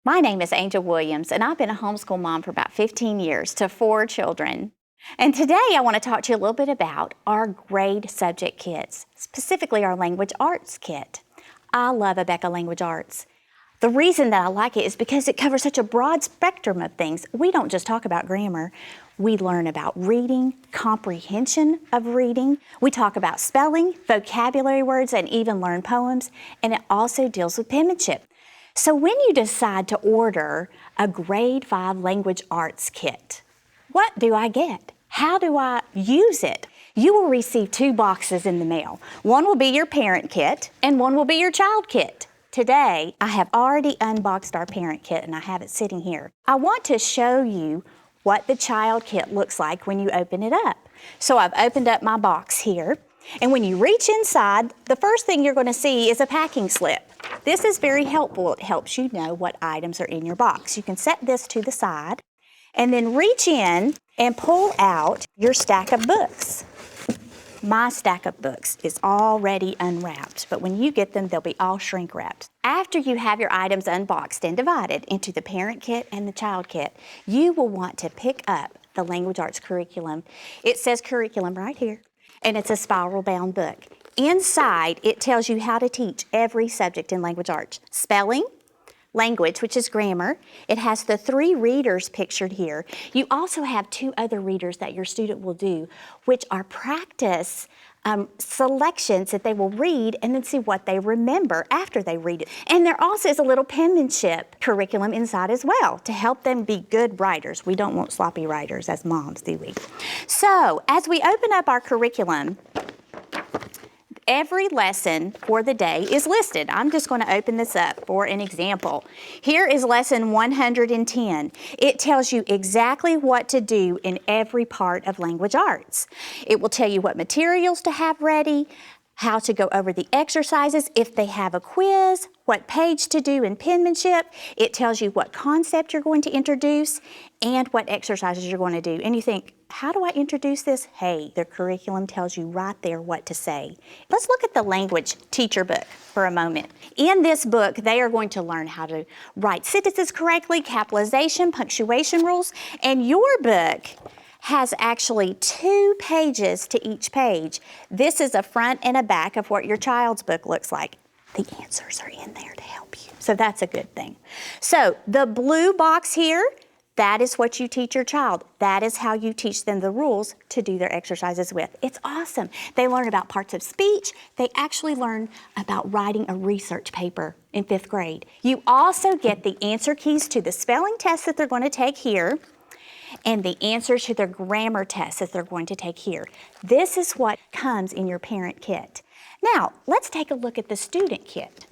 My name is Angel Williams, and I've been a homeschool mom for about 15 years to 4 children. And today I want to talk to you a little bit about our grade subject kits, specifically our language arts kit. I love Abeka Language Arts. The reason that I like it is because it covers such a broad spectrum of things. We don't just talk about grammar. We learn about reading, comprehension of reading. We talk about spelling, vocabulary words, and even learn poems. And it also deals with penmanship. So when you decide to order a grade 5 language arts kit, what do I get? How do I use it? You will receive 2 boxes in the mail. One will be your parent kit and one will be your child kit. Today, I have already unboxed our parent kit and I have it sitting here. I want to show you what the child kit looks like when you open it up. So I've opened up my box here, and when you reach inside, the first thing you're going to see is a packing slip. This is very helpful. It helps you know what items are in your box. You can set this to the side and then reach in and pull out your stack of books. My stack of books is already unwrapped, but when you get them, they'll be all shrink wrapped. After you have your items unboxed and divided into the parent kit and the child kit, you will want to pick up the language arts curriculum. It says curriculum right here, and it's a spiral bound book. Inside, it tells you how to teach every subject in language arts. Spelling, language, which is grammar. It has the 3 readers pictured here. You also have 2 other readers that your student will do, which are practice selections that they will read and then see what they remember after they read it. And there also is a little penmanship curriculum inside as well to help them be good writers. We don't want sloppy writers as moms, do we? So as we open up our curriculum, every lesson for the day is listed. I'm just going to open this up for an example. Here is lesson 110. It tells you exactly what to do in every part of language arts. It will tell you what materials to have ready, how to go over the exercises, if they have a quiz, what page to do in penmanship. It tells you what concept you're going to introduce and what exercises you're going to do. And you think, how do I introduce this? Hey, the curriculum tells you right there what to say. Let's look at the language teacher book for a moment. In this book, they are going to learn how to write sentences correctly, capitalization, punctuation rules, and your book has actually 2 pages to each page. This is a front and a back of what your child's book looks like. The answers are in there to help you, so that's a good thing. So the blue box here, that is what you teach your child. That is how you teach them the rules to do their exercises with. It's awesome. They learn about parts of speech. They actually learn about writing a research paper in 5th grade. You also get the answer keys to the spelling test that they're going to take here and the answers to their grammar tests that they're going to take here. This is what comes in your parent kit. Now, let's take a look at the student kit.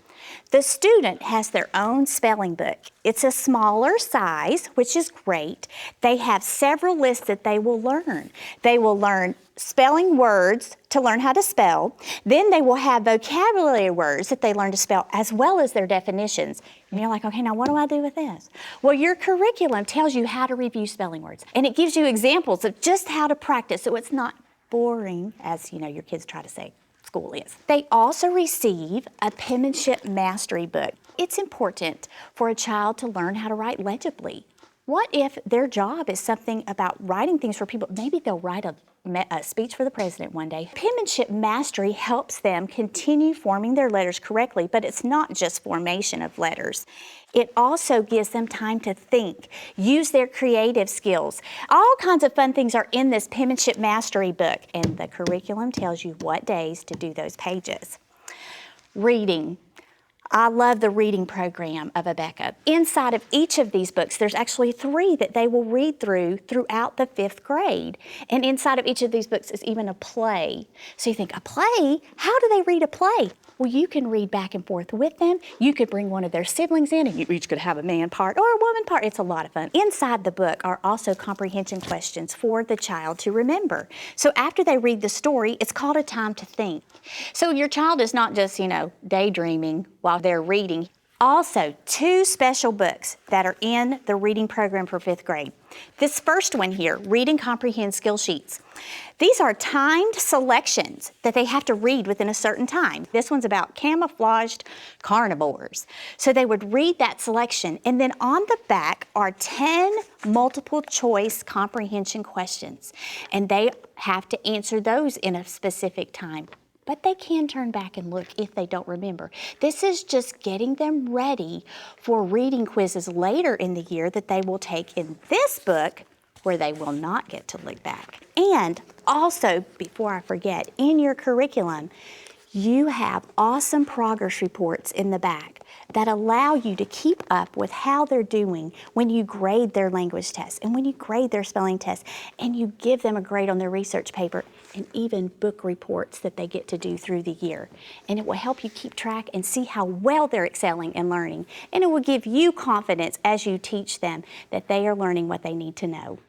The student has their own spelling book. It's a smaller size, which is great. They have several lists that they will learn. They will learn spelling words to learn how to spell. Then they will have vocabulary words that they learn to spell, as well as their definitions. And you're like, okay, now what do I do with this? Well, your curriculum tells you how to review spelling words, and it gives you examples of just how to practice so it's not boring, as your kids try to say school is. They also receive a penmanship mastery book. It's important for a child to learn how to write legibly. What if their job is something about writing things for people? Maybe they'll write a speech for the president one day. Penmanship mastery helps them continue forming their letters correctly, but it's not just formation of letters. It also gives them time to think, use their creative skills. All kinds of fun things are in this penmanship mastery book, and the curriculum tells you what days to do those pages. Reading. I love the reading program of Abeka. Inside of each of these books, there's actually 3 that they will read throughout the 5th grade. And inside of each of these books is even a play. So you think, a play? How do they read a play? Well, you can read back and forth with them. You could bring one of their siblings in, and you each could have a man part or a woman part. It's a lot of fun. Inside the book are also comprehension questions for the child to remember. So after they read the story, it's called a time to think. So your child is not just, daydreaming while they're reading. Also, 2 special books that are in the reading program for 5th grade. This first one here, Read and Comprehend Skill Sheets. These are timed selections that they have to read within a certain time. This one's about camouflaged carnivores. So they would read that selection, and then on the back are 10 multiple choice comprehension questions, and they have to answer those in a specific time. But they can turn back and look if they don't remember. This is just getting them ready for reading quizzes later in the year that they will take in this book, where they will not get to look back. And also, before I forget, in your curriculum, you have awesome progress reports in the back that allow you to keep up with how they're doing when you grade their language tests and when you grade their spelling tests, and you give them a grade on their research paper, and even book reports that they get to do through the year. And it will help you keep track and see how well they're excelling and learning. And it will give you confidence as you teach them that they are learning what they need to know.